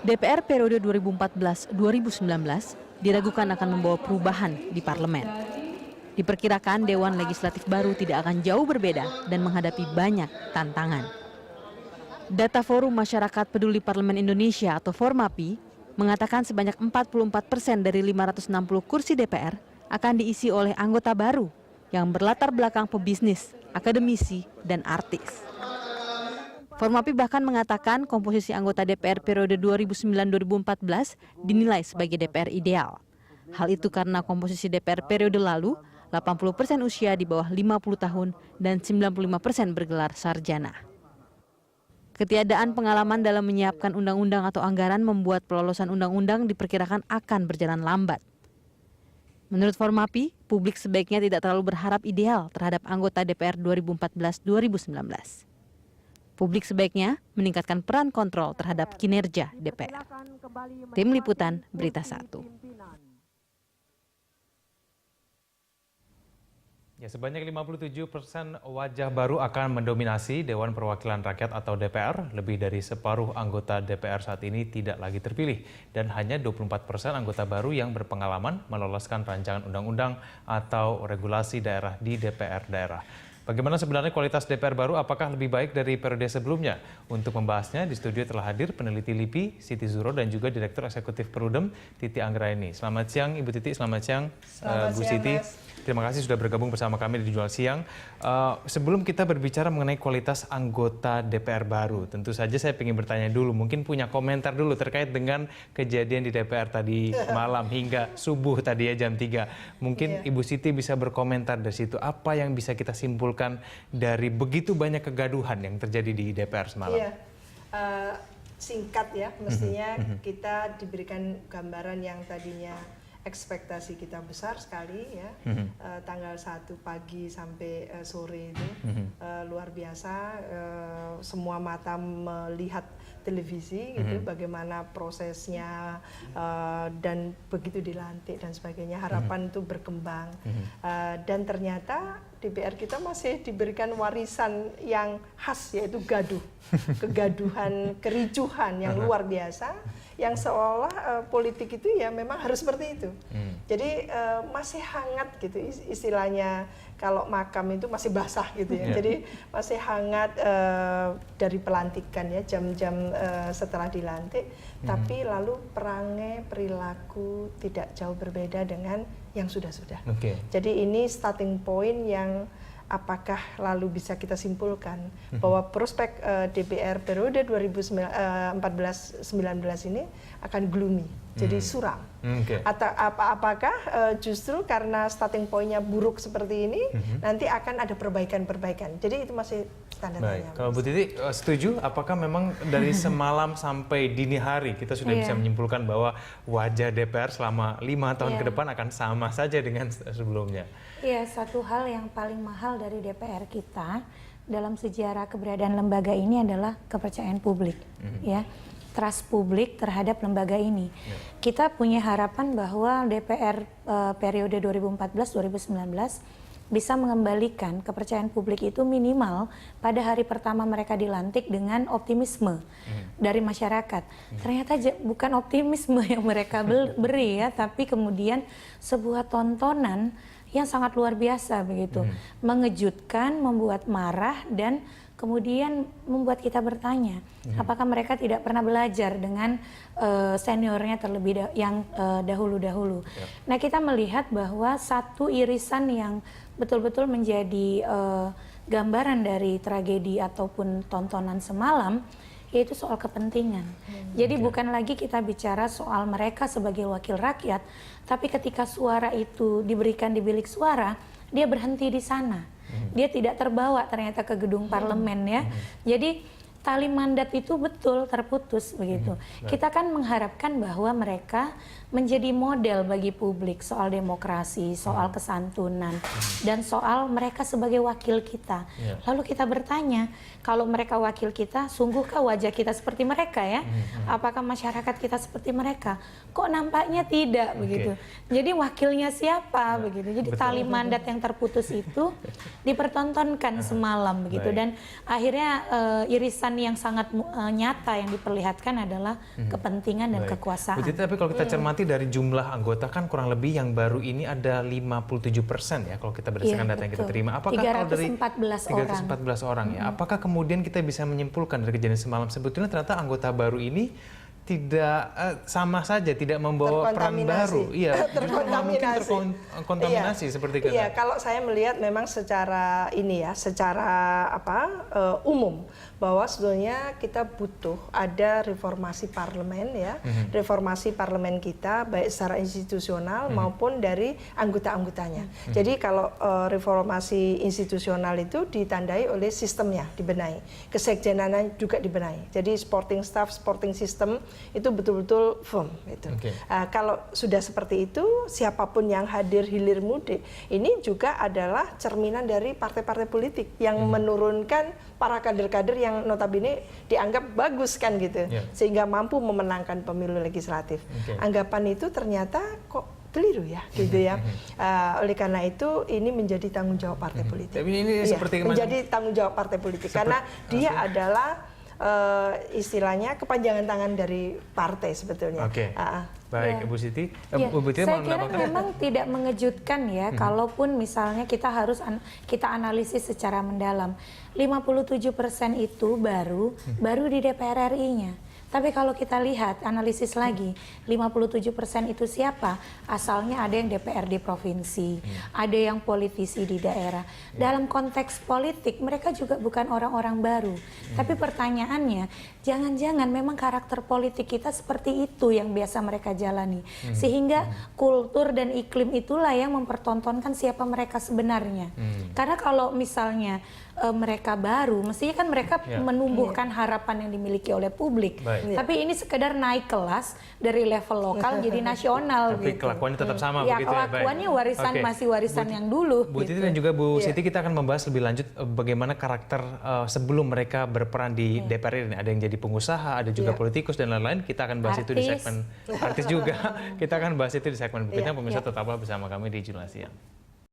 DPR periode 2014-2019 diragukan akan membawa perubahan di parlemen. Diperkirakan Dewan Legislatif baru tidak akan jauh berbeda dan menghadapi banyak tantangan. Data Forum Masyarakat Peduli Parlemen Indonesia atau Formapi mengatakan sebanyak 44% dari 560 kursi DPR akan diisi oleh anggota baru yang berlatar belakang pebisnis, akademisi, dan artis. Formapi bahkan mengatakan komposisi anggota DPR periode 2009-2014 dinilai sebagai DPR ideal. Hal itu karena komposisi DPR periode lalu 80% usia di bawah 50 tahun dan 95% bergelar sarjana. Ketiadaan pengalaman dalam menyiapkan undang-undang atau anggaran membuat pelolosan undang-undang diperkirakan akan berjalan lambat. Menurut Formapi, publik sebaiknya tidak terlalu berharap ideal terhadap anggota DPR 2014-2019. Publik sebaiknya meningkatkan peran kontrol terhadap kinerja DPR. Tim Liputan, Berita 1. Ya, sebanyak 57% wajah baru akan mendominasi Dewan Perwakilan Rakyat atau DPR. Lebih dari separuh anggota DPR saat ini tidak lagi terpilih. Dan hanya 24% anggota baru yang berpengalaman meloloskan rancangan undang-undang atau regulasi daerah di DPR daerah. Bagaimana sebenarnya kualitas DPR baru? Apakah lebih baik dari periode sebelumnya? Untuk membahasnya, di studio telah hadir peneliti LIPI, Siti Zuro, dan juga Direktur Eksekutif Perudem, Titi Anggraini. Selamat siang, Ibu Titi. Selamat siang, Bu Siti. Terima kasih sudah bergabung bersama kami di Jurnal Siang. Sebelum kita berbicara mengenai kualitas anggota DPR baru, tentu saja saya ingin bertanya dulu, mungkin punya komentar dulu terkait dengan kejadian di DPR tadi malam hingga subuh tadi ya jam 3. Mungkin Ibu Siti bisa berkomentar dari situ, apa yang bisa kita simpulkan dari begitu banyak kegaduhan yang terjadi di DPR semalam? Iya, singkat ya, mestinya kita diberikan gambaran yang tadinya ekspektasi kita besar sekali ya, tanggal 1 pagi sampai sore itu luar biasa, semua mata melihat televisi gitu, bagaimana prosesnya dan begitu dilantik dan sebagainya, harapan itu berkembang dan ternyata DPR kita masih diberikan warisan yang khas, yaitu gaduh, kegaduhan, kericuhan yang luar biasa, yang seolah politik itu ya memang harus seperti itu. Jadi masih hangat gitu istilahnya, kalau makam itu masih basah gitu ya. Jadi masih hangat dari pelantikan ya, jam-jam setelah dilantik, tapi lalu perangai, perilaku tidak jauh berbeda dengan yang sudah-sudah. Jadi ini starting point yang apakah lalu bisa kita simpulkan bahwa prospek DPR periode 2014-19 ini akan gloomy, jadi suram. Atau apakah justru karena starting point-nya buruk seperti ini, nanti akan ada perbaikan-perbaikan. Jadi itu masih standarnya. Baik, kalau Bu Titi setuju, apakah memang dari semalam sampai dini hari kita sudah bisa menyimpulkan bahwa wajah DPR selama 5 tahun ke depan akan sama saja dengan sebelumnya? Iya, satu hal yang paling mahal dari DPR kita dalam sejarah keberadaan lembaga ini adalah kepercayaan publik, ya, trust publik terhadap lembaga ini. Kita punya harapan bahwa DPR periode 2014-2019 bisa mengembalikan kepercayaan publik itu minimal pada hari pertama mereka dilantik dengan optimisme dari masyarakat. Ternyata bukan optimisme yang mereka beri ya, tapi kemudian sebuah tontonan yang sangat luar biasa begitu, mengejutkan, membuat marah, dan kemudian membuat kita bertanya, apakah mereka tidak pernah belajar dengan seniornya terlebih dahulu-dahulu. Nah, kita melihat bahwa satu irisan yang betul-betul menjadi gambaran dari tragedi ataupun tontonan semalam, yaitu soal kepentingan. Jadi bukan lagi kita bicara soal mereka sebagai wakil rakyat, tapi ketika suara itu diberikan di bilik suara, dia berhenti di sana. Dia tidak terbawa ternyata ke gedung parlemen ya. Jadi tali mandat itu betul terputus begitu. Kita kan mengharapkan bahwa mereka menjadi model bagi publik soal demokrasi, soal kesantunan, dan soal mereka sebagai wakil kita. Lalu kita bertanya, kalau mereka wakil kita, sungguhkah wajah kita seperti mereka ya? Apakah masyarakat kita seperti mereka? Kok nampaknya tidak begitu? Jadi wakilnya siapa begitu? Jadi tali mandat yang terputus itu dipertontonkan semalam begitu, dan akhirnya irisan kelihatan yang sangat nyata yang diperlihatkan adalah kepentingan dan Baik. kekuasaan. Bu Titi, tapi kalau kita cermati dari jumlah anggota kan kurang lebih yang baru ini ada 57% ya kalau kita berdasarkan data yang kita terima. Apakah kalau dari 314 orang ya, apakah kemudian kita bisa menyimpulkan dari kejadian semalam sebetulnya ternyata anggota baru ini tidak sama saja tidak membawa peran baru, iya, terkontaminasi seperti itu. Iya, kalau saya melihat memang secara ini ya, secara umum bahwa sebetulnya kita butuh ada reformasi parlemen ya, reformasi parlemen kita baik secara institusional maupun dari anggota-anggotanya. Jadi kalau reformasi institusional itu ditandai oleh sistemnya dibenahi, kesekjenanan juga dibenahi. Jadi supporting staff, supporting system itu betul-betul firm itu. Kalau sudah seperti itu, siapapun yang hadir hilir mudik ini juga adalah cerminan dari partai-partai politik yang menurunkan para kader-kader yang notabene dianggap bagus kan gitu, sehingga mampu memenangkan pemilu legislatif. Anggapan itu ternyata kok keliru ya, gitu ya. Oleh karena itu ini menjadi tanggung jawab partai politik. Tapi ini seperti menjadi tanggung jawab partai politik karena dia adalah istilahnya kepanjangan tangan dari partai sebetulnya. Baik, Bu Siti. Bu Siti saya kira memang tidak mengejutkan ya, kalaupun misalnya kita harus kita analisis secara mendalam. 57% itu baru di DPR RI-nya. Tapi kalau kita lihat, analisis lagi, 57% itu siapa? Asalnya ada yang DPRD provinsi, ada yang politisi di daerah. Dalam konteks politik, mereka juga bukan orang-orang baru. Tapi pertanyaannya, jangan-jangan memang karakter politik kita seperti itu yang biasa mereka jalani. Sehingga kultur dan iklim itulah yang mempertontonkan siapa mereka sebenarnya. Karena kalau misalnya mereka baru, mestinya kan mereka menumbuhkan harapan yang dimiliki oleh publik. Tapi ini sekedar naik kelas dari level lokal jadi nasional. Tapi gitu. kelakuannya tetap sama Ya, begitu kelakuannya warisan masih warisan yang dulu. Bu Titi dan juga Bu Siti, kita akan membahas lebih lanjut bagaimana karakter sebelum mereka berperan di DPR ini. Ada yang jadi pengusaha, ada juga politikus dan lain-lain. Kita akan bahas itu di segmen artis juga. Kita akan bahas itu di segmen berikutnya. Pemirsa tetaplah bersama kami di Jurnal Siang.